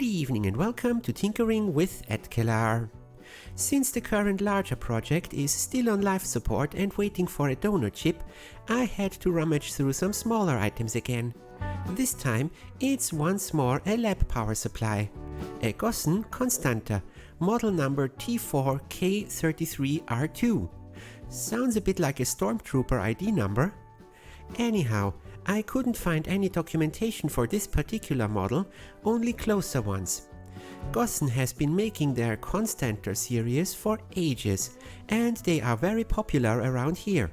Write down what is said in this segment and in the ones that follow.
Good evening and welcome to Tinkering with Edkelar. Since the current larger project is still on life support and waiting for a donor chip, I had to rummage through some smaller items again. This time it's once more a lab power supply, a Gossen Konstanter, model number T4 K33R2. Sounds a bit like a Stormtrooper ID number. Anyhow, I couldn't find any documentation for this particular model, only closer ones. Gossen has been making their Konstanter series for ages, and they are very popular around here.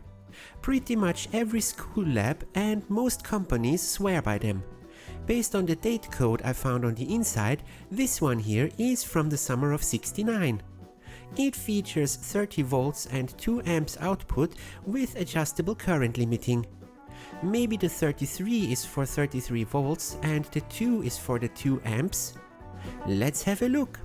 Pretty much every school lab and most companies swear by them. Based on the date code I found on the inside, this one here is from the summer of '69. It features 30 volts and 2 amps output with adjustable current limiting. Maybe the 33 is for 33 volts and the 2 is for the 2 amps. Let's have a look.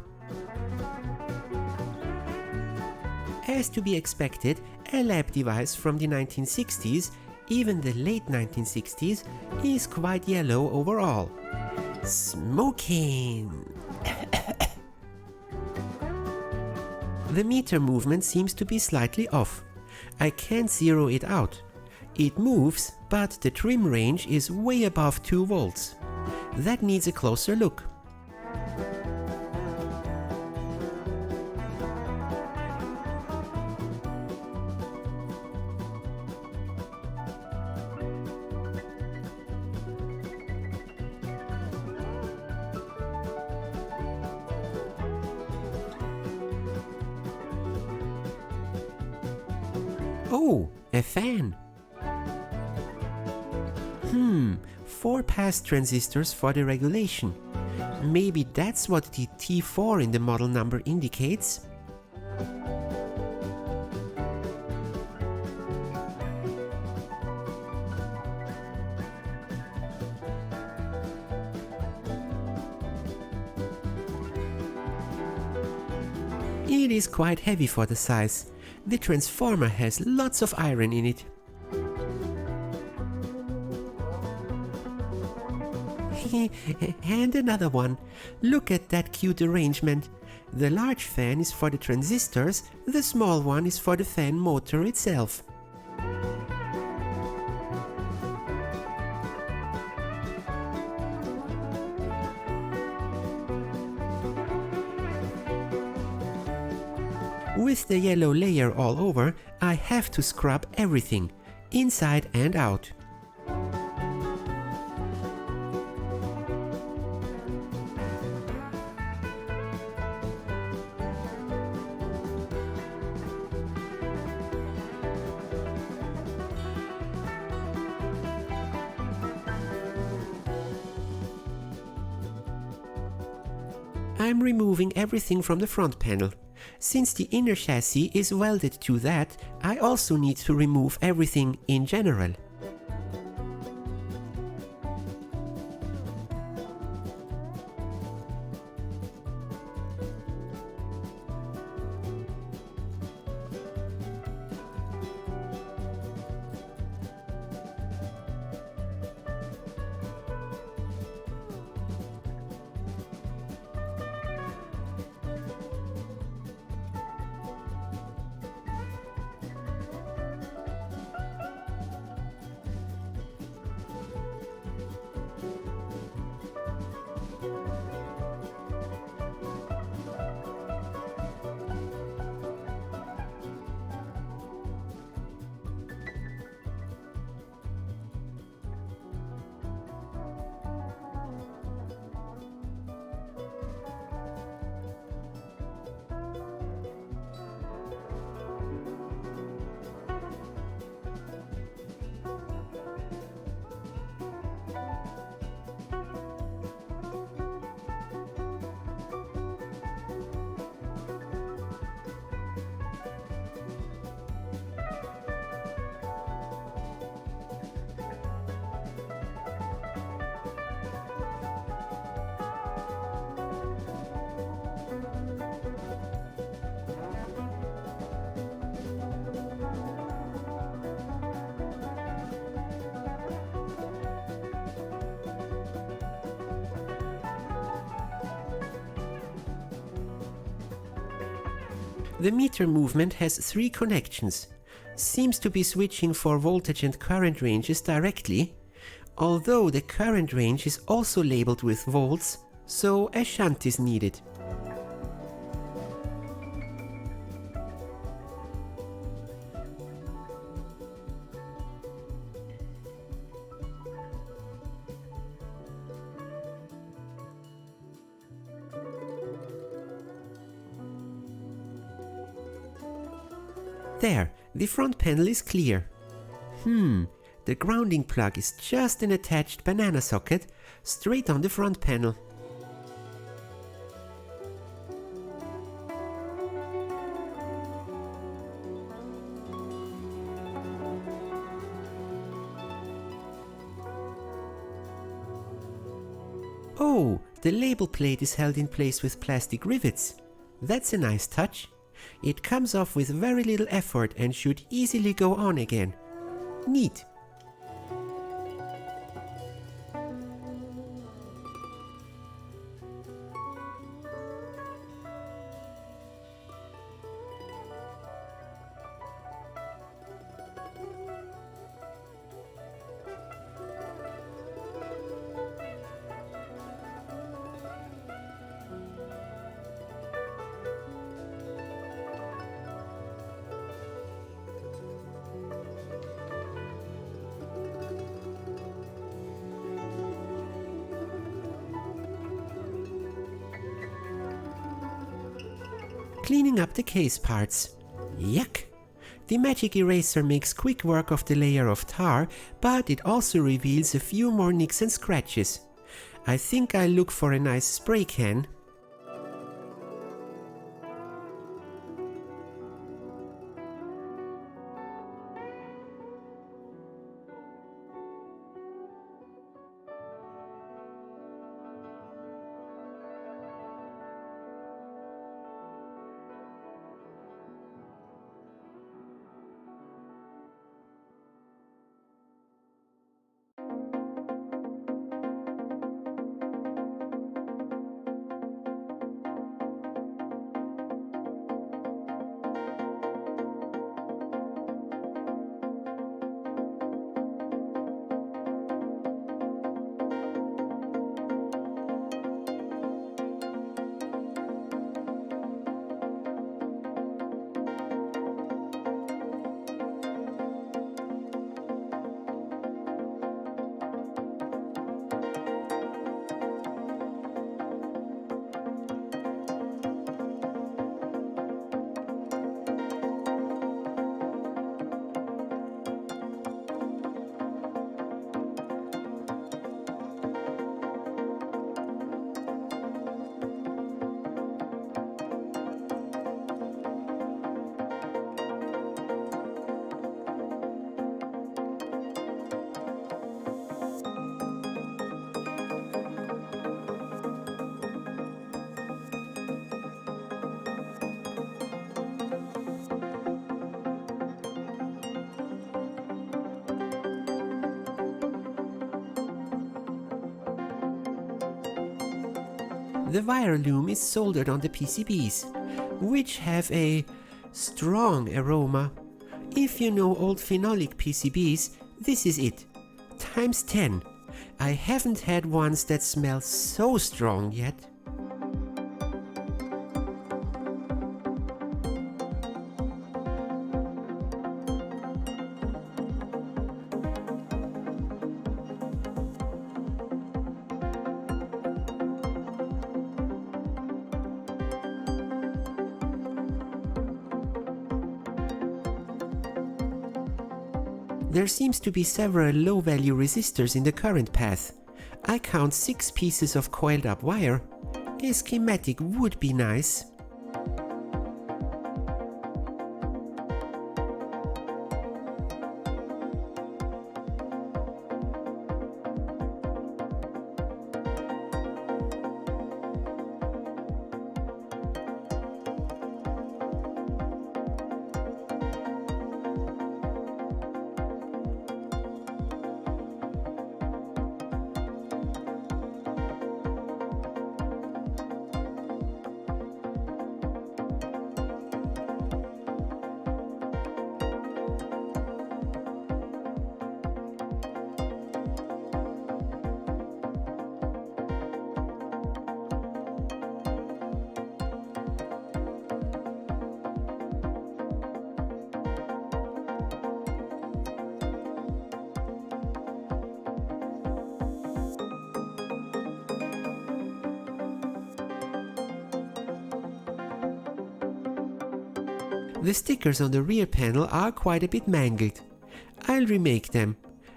As to be expected, a lab device from the 1960s, even the late 1960s, is quite yellow overall. Smoking! The meter movement seems to be slightly off. I can't zero it out. It moves, but the trim range is way above 2 volts. That needs a closer look. Oh, a fan! 4-pass transistors for the regulation. Maybe that's what the T4 in the model number indicates. It is quite heavy for the size. The transformer has lots of iron in it. And another one. Look at that cute arrangement. The large fan is for the transistors, the small one is for the fan motor itself. With the yellow layer all over, I have to scrub everything, inside and out. I'm removing everything from the front panel. Since the inner chassis is welded to that, I also need to remove everything in general. The meter movement has 3 connections. Seems to be switching for voltage and current ranges directly, although the current range is also labeled with volts, so a shunt is needed. There, the front panel is clear. The grounding plug is just an attached banana socket straight on the front panel. Oh, the label plate is held in place with plastic rivets. That's a nice touch. It comes off with very little effort and should easily go on again. Neat. Cleaning up the case parts. Yuck! The magic eraser makes quick work of the layer of tar, but it also reveals a few more nicks and scratches. I think I'll look for a nice spray can. The wire loom is soldered on the PCBs, which have a strong aroma. If you know old phenolic PCBs, this is it. Times 10. I haven't had ones that smell so strong yet. There seems to be several low-value resistors in the current path. I count 6 pieces of coiled up wire. A schematic would be nice. The stickers on the rear panel are quite a bit mangled. I'll remake them.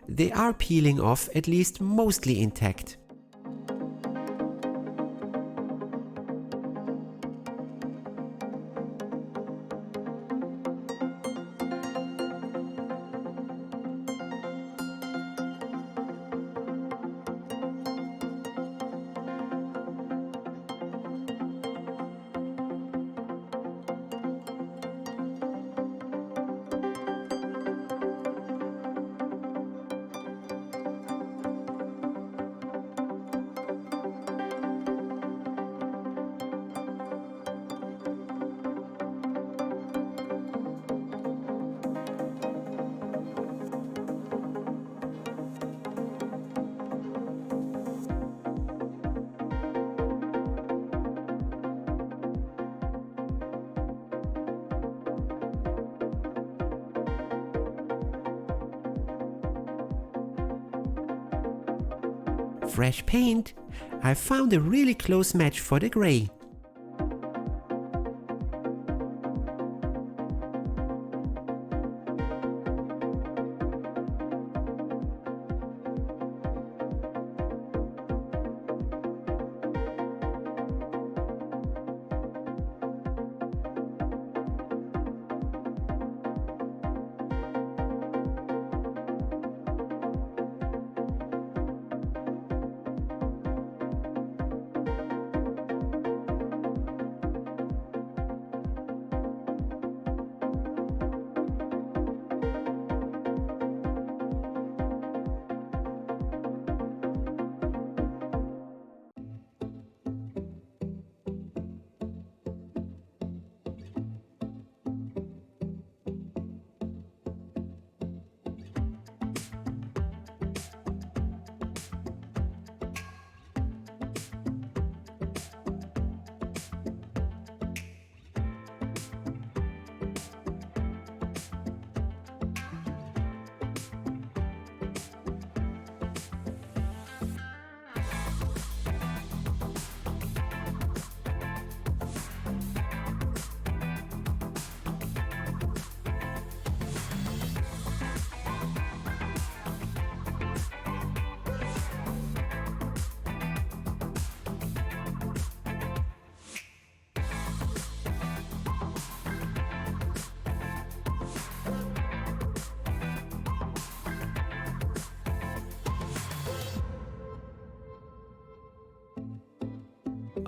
They are peeling off, at least mostly intact. Fresh paint. I found a really close match for the gray.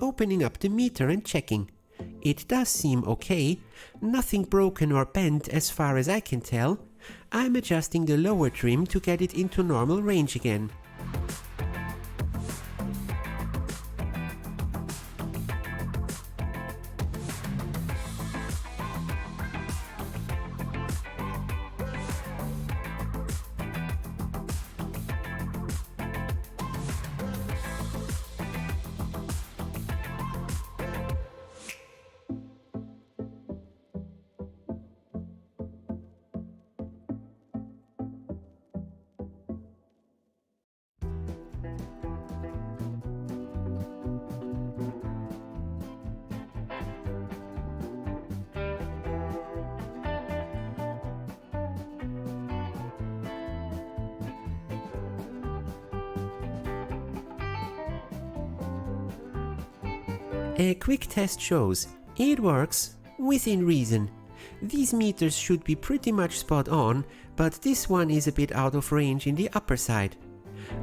Opening up the meter and checking. It does seem okay, nothing broken or bent as far as I can tell. I'm adjusting the lower trim to get it into normal range again. A quick test shows it works within reason. These meters should be pretty much spot on, but this one is a bit out of range in the upper side.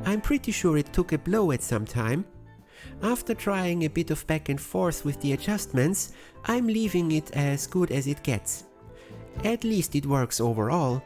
I'm pretty sure it took a blow at some time. After trying a bit of back and forth with the adjustments, I'm leaving it as good as it gets. At least it works overall.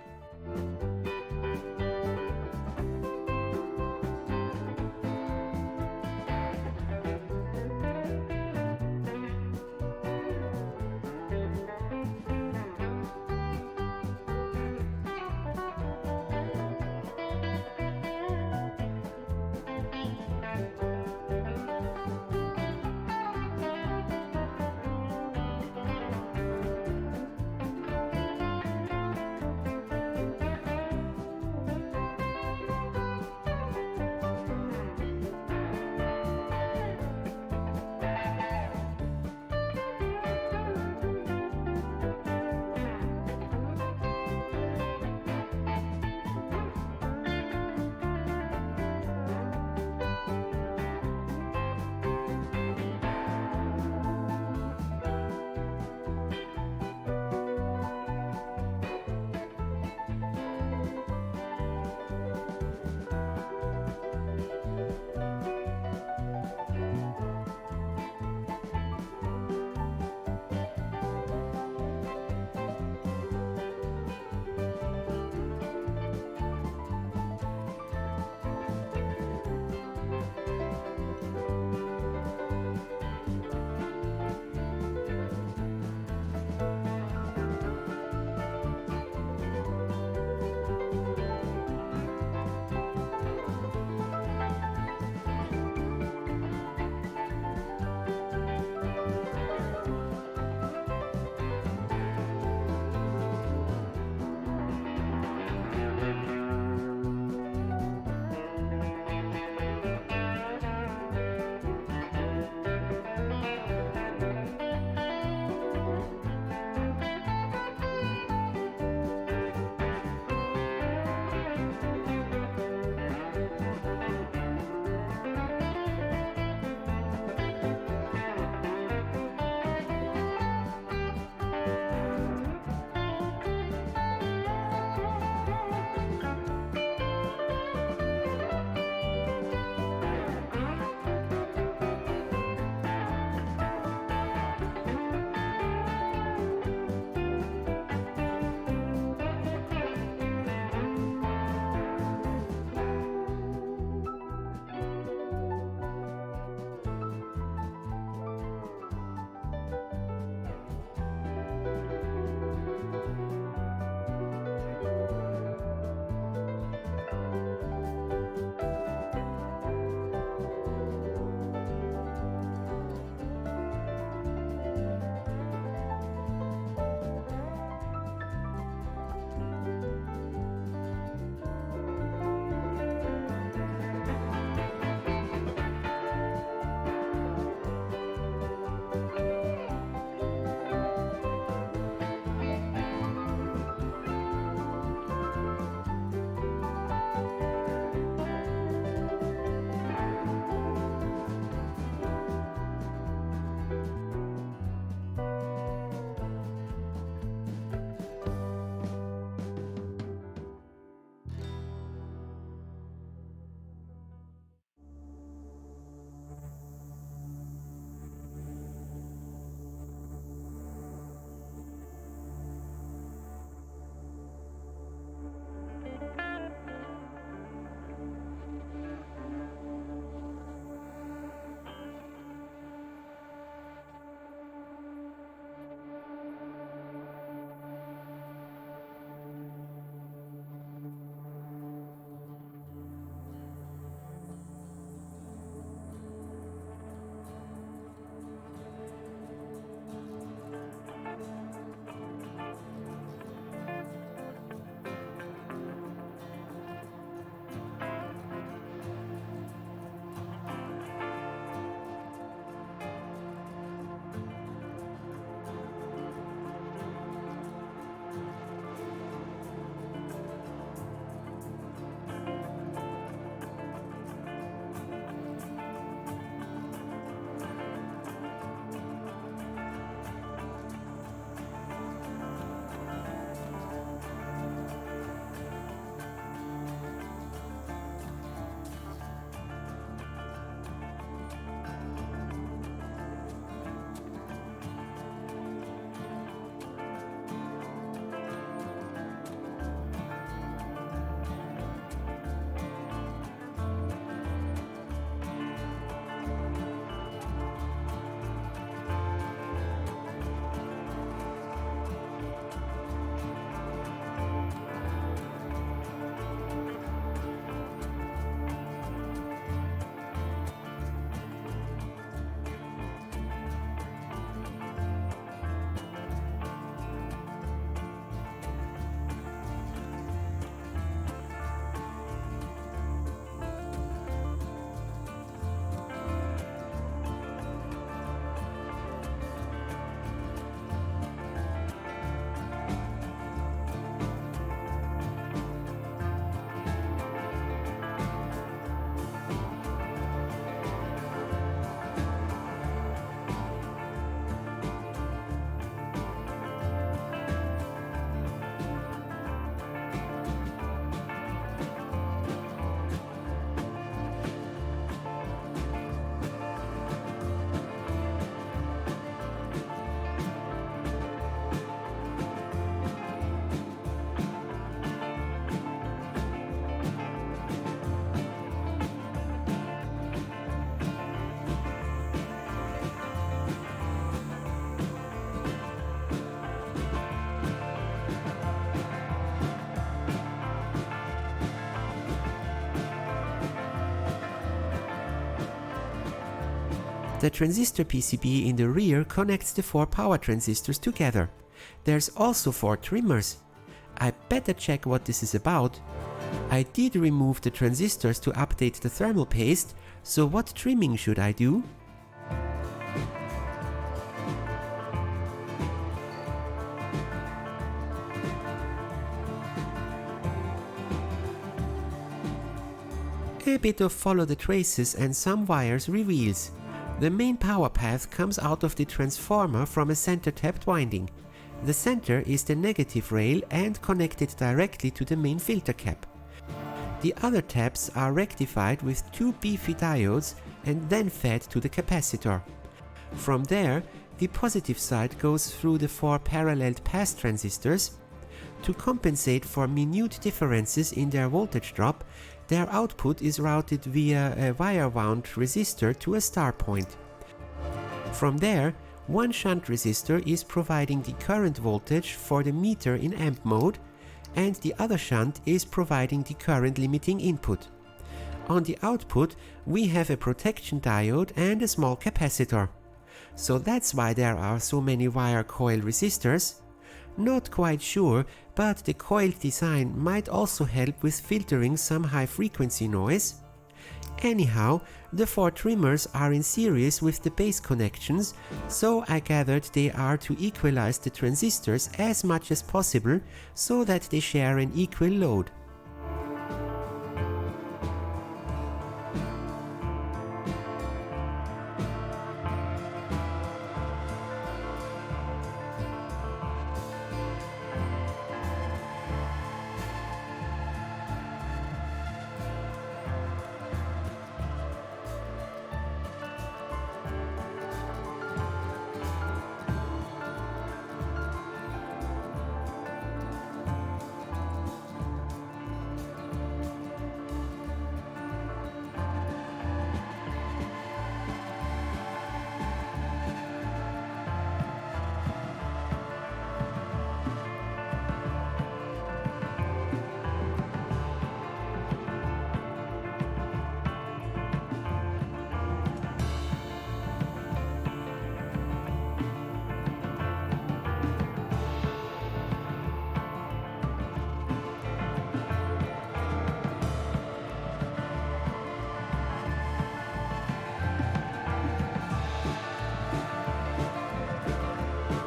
The transistor PCB in the rear connects the 4 power transistors together. There's also 4 trimmers. I better check what this is about. I did remove the transistors to update the thermal paste, so what trimming should I do? A bit of follow the traces and some wires reveals. The main power path comes out of the transformer from a center tapped winding. The center is the negative rail and connected directly to the main filter cap. The other taps are rectified with 2 beefy diodes and then fed to the capacitor. From there, the positive side goes through the 4 paralleled pass transistors. To compensate for minute differences in their voltage drop, their output is routed via a wire-wound resistor to a star point. From there, one shunt resistor is providing the current voltage for the meter in amp mode, and the other shunt is providing the current limiting input. On the output, we have a protection diode and a small capacitor. So that's why there are so many wire coil resistors. Not quite sure, but the coil design might also help with filtering some high frequency noise. Anyhow, the 4 trimmers are in series with the base connections, so I gathered they are to equalize the transistors as much as possible so that they share an equal load.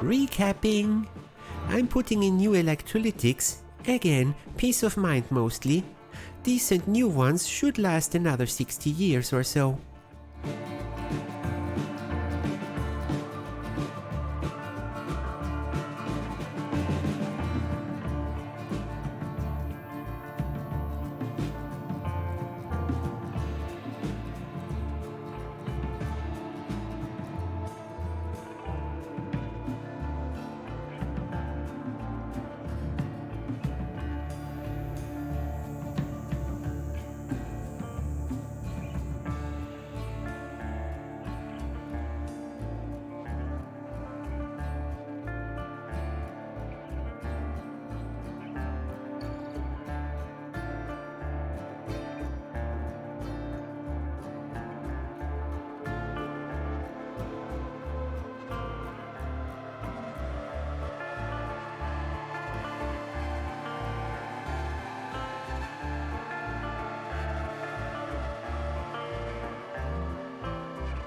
Recapping. I'm putting in new electrolytics. Again, peace of mind mostly. Decent new ones should last another 60 years or so.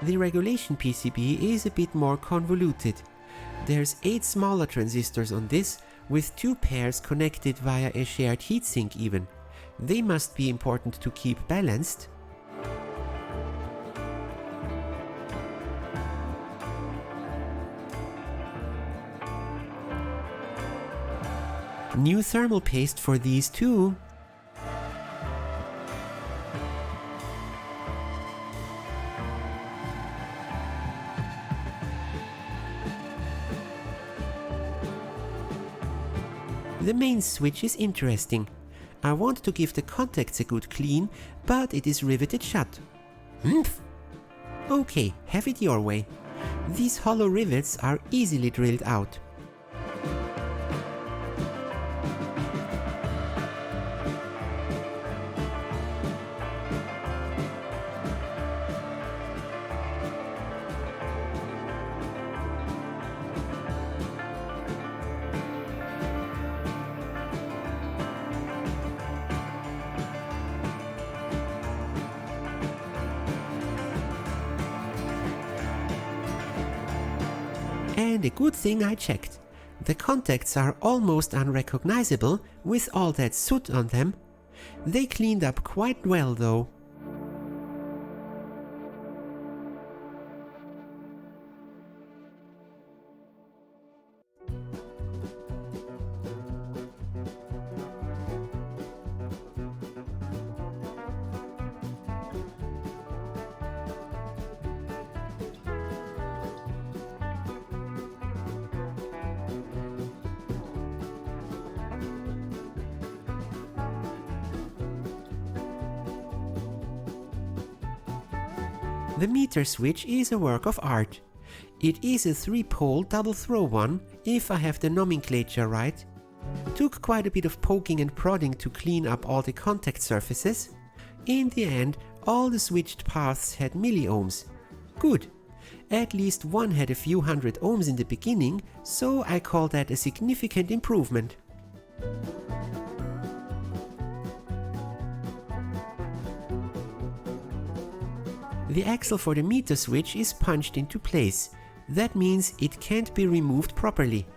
The regulation PCB is a bit more convoluted. There's 8 smaller transistors on this, with 2 pairs connected via a shared heatsink even. They must be important to keep balanced. New thermal paste for these too. The main switch is interesting. I want to give the contacts a good clean, but it is riveted shut. Humph! Okay, have it your way. These hollow rivets are easily drilled out. And a good thing I checked. The contacts are almost unrecognizable with all that soot on them. They cleaned up quite well though. The meter switch is a work of art. It is a 3-pole double-throw one, if I have the nomenclature right. Took quite a bit of poking and prodding to clean up all the contact surfaces. In the end, all the switched paths had milliohms. Good. At least one had a few hundred ohms in the beginning, so I call that a significant improvement. The axle for the meter switch is punched into place. That means it can't be removed properly.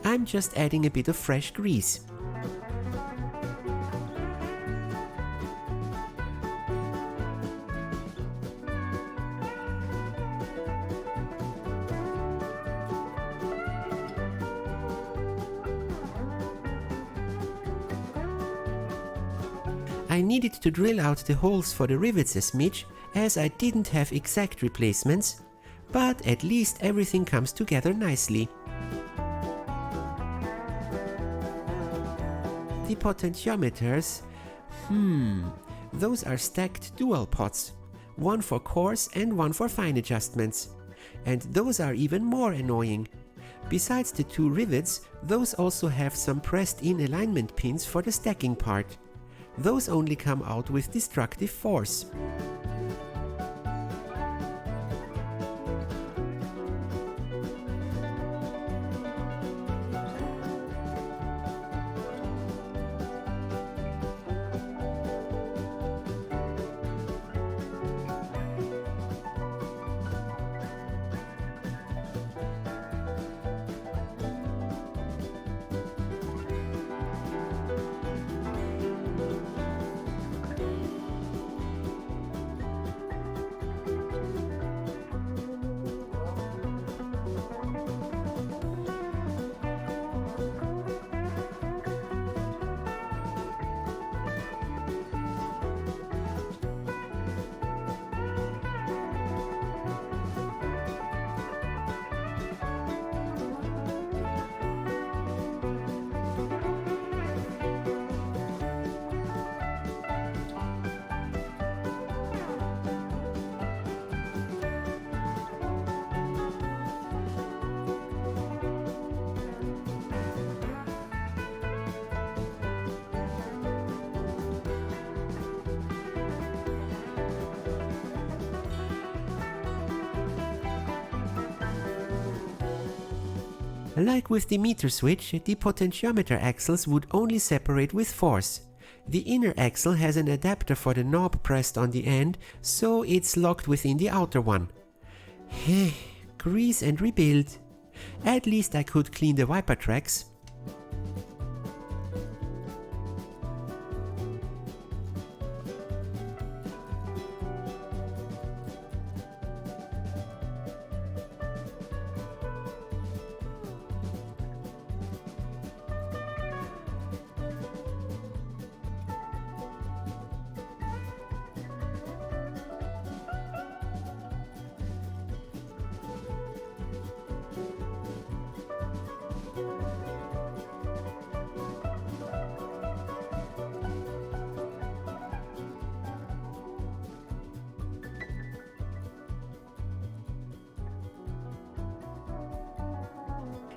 I'm just adding a bit of fresh grease. I needed to drill out the holes for the rivets a smidge, as I didn't have exact replacements, but at least everything comes together nicely. The potentiometers, those are stacked dual pots, one for coarse and one for fine adjustments, and those are even more annoying. Besides the two rivets, those also have some pressed-in alignment pins for the stacking part. Those only come out with destructive force. Like with the meter switch, the potentiometer axles would only separate with force. The inner axle has an adapter for the knob pressed on the end, so it's locked within the outer one. Grease and rebuild. At least I could clean the wiper tracks.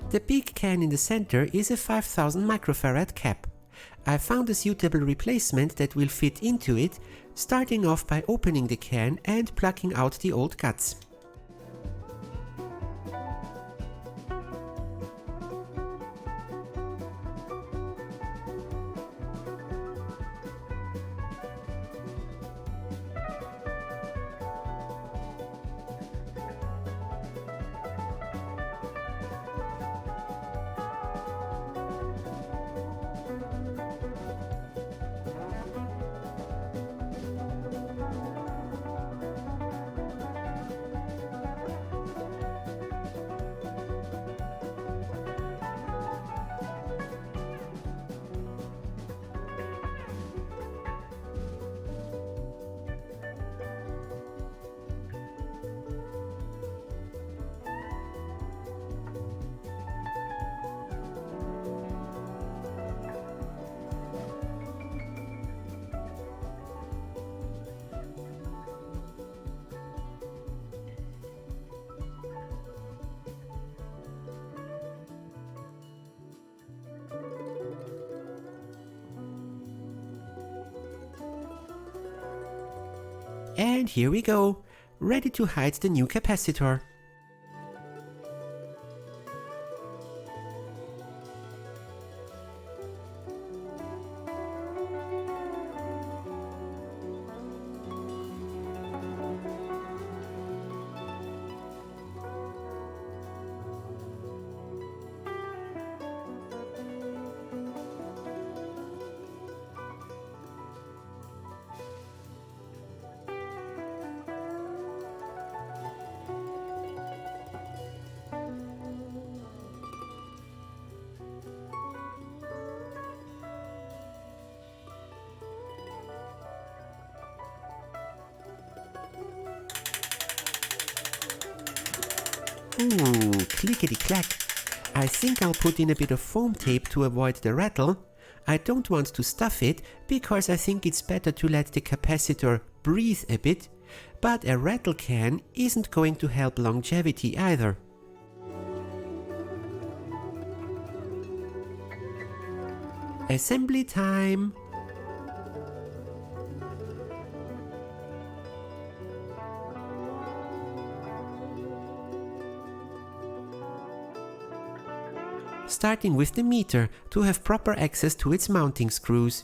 The big can in the center is a 5000 microfarad cap. I found a suitable replacement that will fit into it, starting off by opening the can and plucking out the old guts. And here we go, ready to hide the new capacitor. Ooh, clickety-clack. I think I'll put in a bit of foam tape to avoid the rattle. I don't want to stuff it, because I think it's better to let the capacitor breathe a bit, but a rattle can isn't going to help longevity either. Assembly time! Starting with the meter to have proper access to its mounting screws.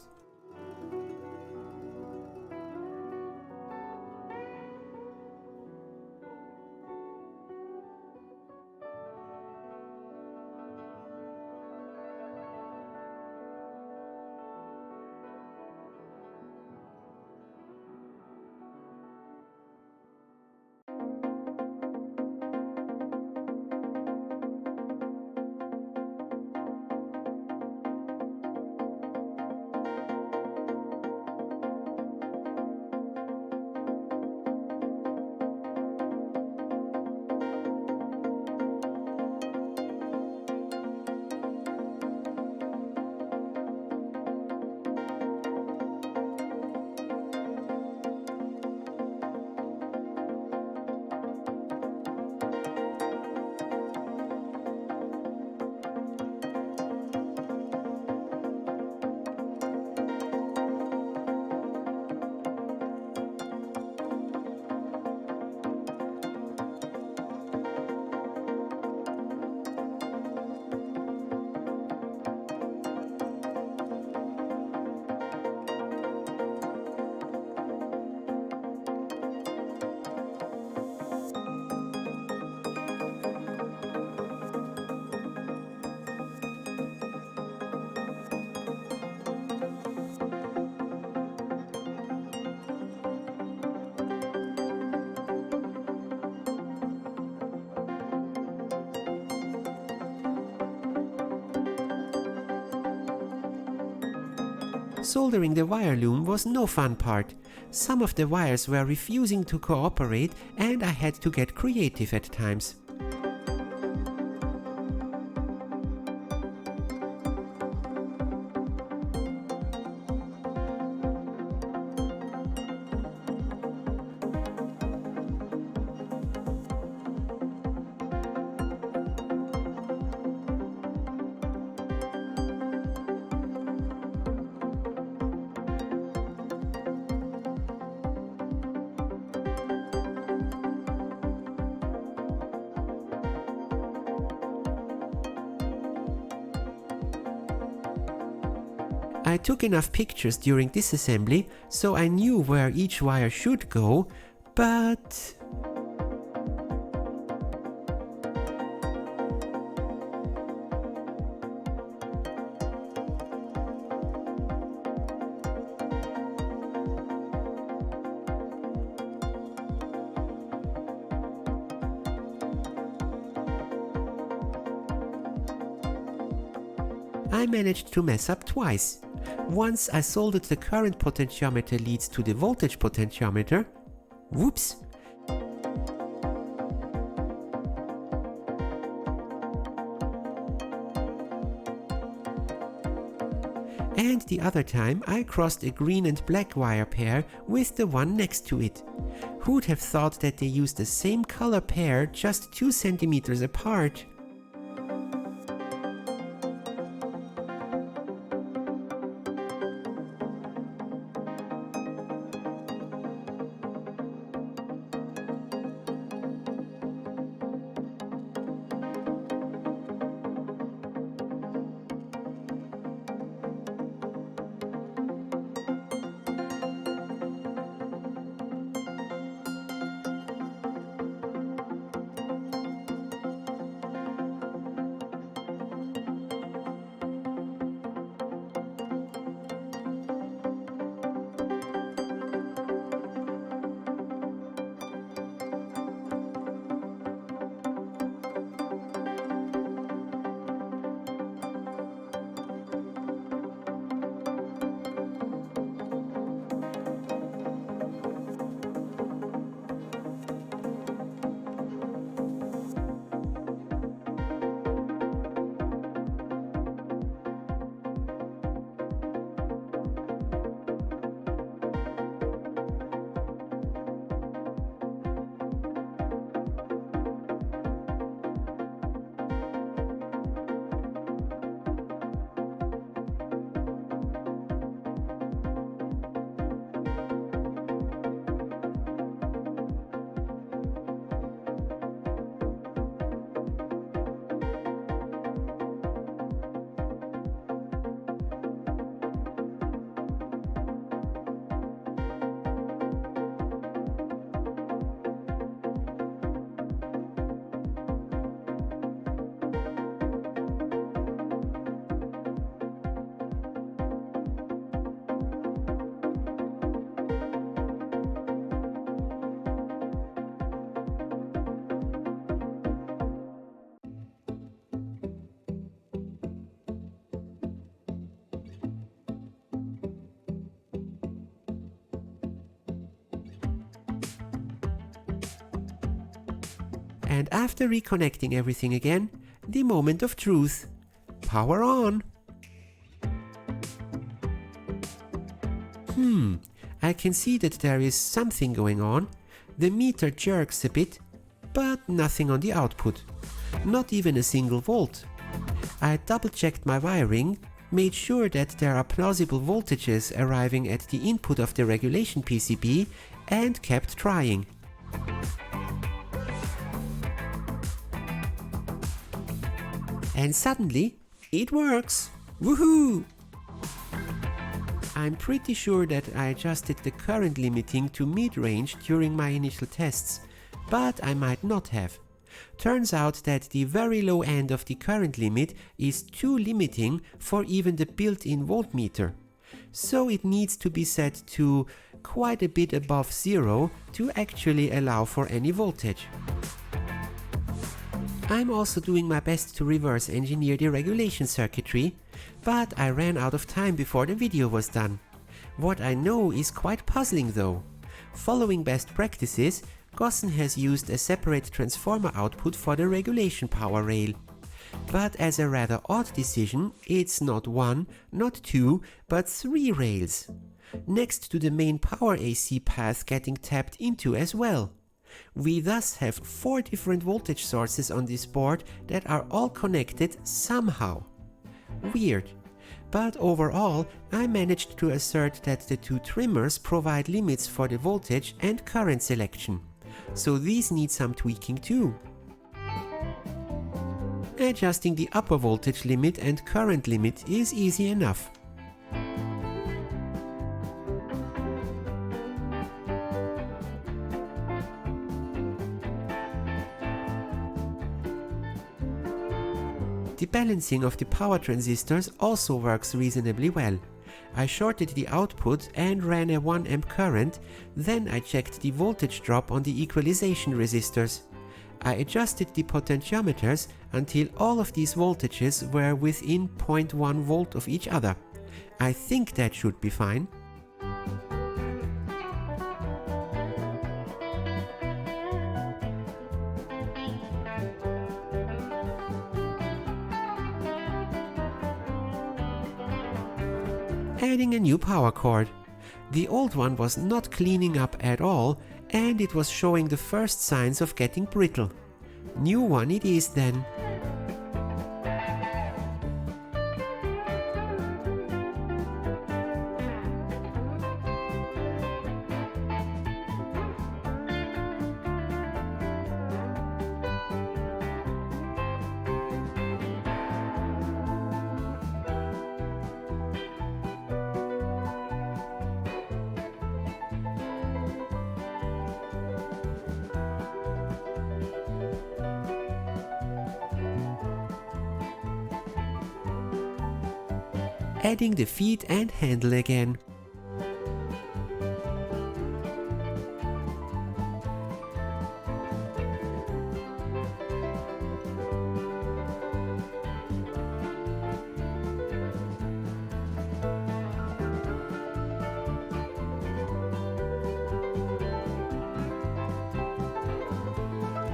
Soldering the wire loom was no fun part. Some of the wires were refusing to cooperate and I had to get creative at times. I took enough pictures during disassembly, so I knew where each wire should go, but... I managed to mess up twice. Once I soldered the current potentiometer leads to the voltage potentiometer. Whoops! And the other time I crossed a green and black wire pair with the one next to it. Who'd have thought that they used the same color pair just 2 centimeters apart? And after reconnecting everything again, the moment of truth. Power on! I can see that there is something going on. The meter jerks a bit, but nothing on the output. Not even a single volt. I double-checked my wiring, made sure that there are plausible voltages arriving at the input of the regulation PCB, and kept trying. And suddenly, it works! Woohoo! I'm pretty sure that I adjusted the current limiting to mid-range during my initial tests, but I might not have. Turns out that the very low end of the current limit is too limiting for even the built-in voltmeter. So it needs to be set to quite a bit above zero to actually allow for any voltage. I'm also doing my best to reverse engineer the regulation circuitry, but I ran out of time before the video was done. What I know is quite puzzling though. Following best practices, Gossen has used a separate transformer output for the regulation power rail. But as a rather odd decision, it's not one, not two, but 3 rails. Next to the main power AC path getting tapped into as well. We thus have 4 different voltage sources on this board that are all connected somehow. Weird. But overall, I managed to assert that the 2 trimmers provide limits for the voltage and current selection. So these need some tweaking too. Adjusting the upper voltage limit and current limit is easy enough. The balancing of the power transistors also works reasonably well. I shorted the output and ran a 1 amp current, then I checked the voltage drop on the equalization resistors. I adjusted the potentiometers until all of these voltages were within 0.1 volt of each other. I think that should be fine. Adding a new power cord. The old one was not cleaning up at all, and it was showing the first signs of getting brittle. New one it is then. Adding the feet and handle again.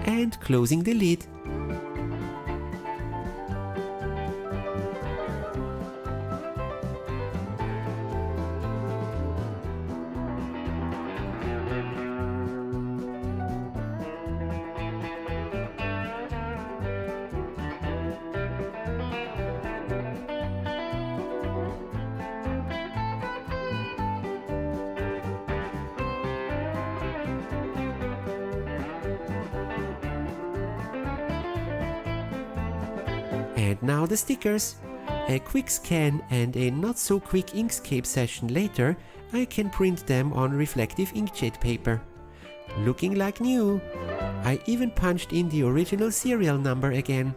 And closing the lid. And now the stickers. A quick scan and a not so quick Inkscape session later, I can print them on reflective inkjet paper. Looking like new. I even punched in the original serial number again.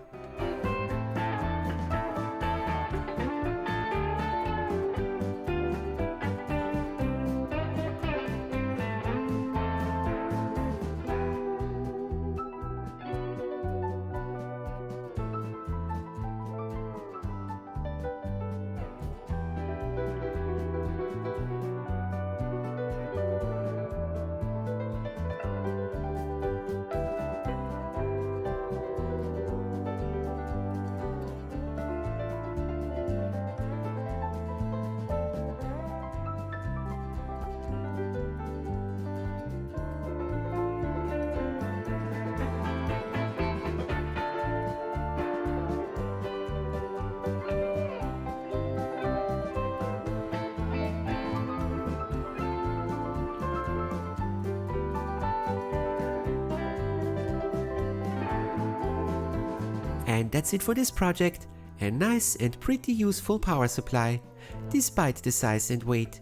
And that's it for this project. A nice and pretty useful power supply, despite the size and weight.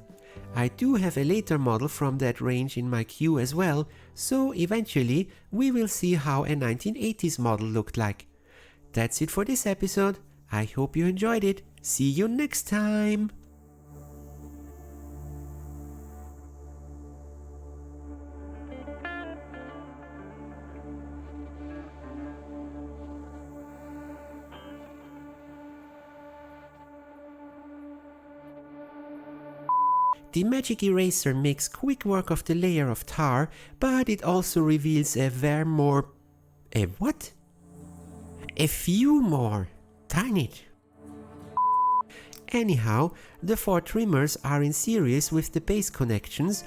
I do have a later model from that range in my queue as well, so eventually we will see how a 1980s model looked like. That's it for this episode. I hope you enjoyed it. See you next time! The magic eraser makes quick work of the layer of tar, but it also reveals a few more. Darn it. Anyhow, the 4 trimmers are in series with the base connections,